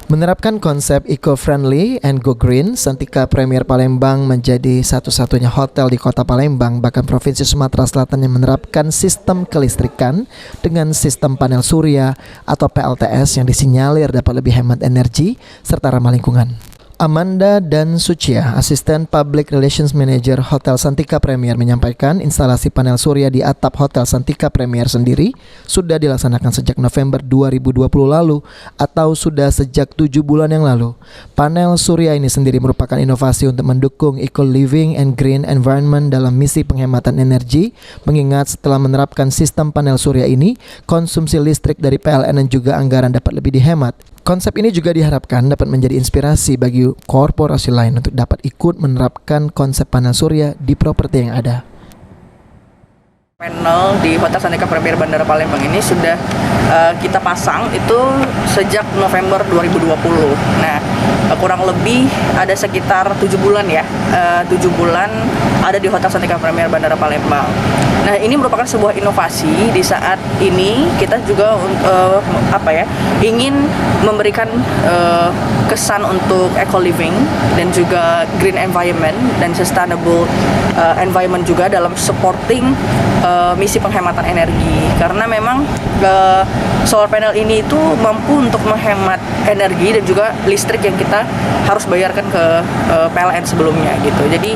Menerapkan konsep eco-friendly and go green, Santika Premier Palembang menjadi satu-satunya hotel di kota Palembang, bahkan Provinsi Sumatera Selatan yang menerapkan sistem kelistrikan dengan sistem panel surya atau PLTS yang disinyalir dapat lebih hemat energi serta ramah lingkungan. Amanda dan Sucia, Asisten Public Relations Manager Hotel Santika Premier, menyampaikan instalasi panel surya di atap Hotel Santika Premier sendiri sudah dilaksanakan sejak November 2020 lalu atau sudah sejak 7 bulan yang lalu. Panel surya ini sendiri merupakan inovasi untuk mendukung eco-living and green environment dalam misi penghematan energi, mengingat setelah menerapkan sistem panel surya ini, konsumsi listrik dari PLN dan juga anggaran dapat lebih dihemat. Konsep ini juga diharapkan dapat menjadi inspirasi bagi korporasi lain untuk dapat ikut menerapkan konsep panel surya di properti yang ada. Panel di Hotel Santika Premier Bandara Palembang ini sudah kita pasang itu sejak November 2020. Nah, kurang lebih ada sekitar 7 bulan ya, 7 bulan ada di Hotel Santika Premier Bandara Palembang. Nah, ini merupakan sebuah inovasi di saat ini kita juga ingin memberikan kesan untuk eco living dan juga green environment dan sustainable environment juga dalam supporting misi penghematan energi, karena memang solar panel ini itu mampu untuk menghemat energi dan juga listrik yang kita harus bayarkan ke PLN sebelumnya gitu. Jadi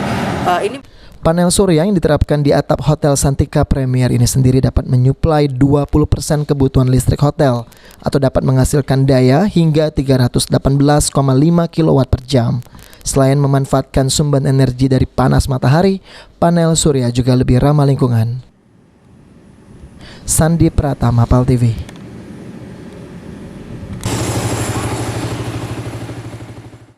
ini panel surya yang diterapkan di atap Hotel Santika Premier ini sendiri dapat menyuplai 20% kebutuhan listrik hotel atau dapat menghasilkan daya hingga 318,5 kW per jam. Selain memanfaatkan sumber energi dari panas matahari, panel surya juga lebih ramah lingkungan. Sandi Pratama, PAL TV.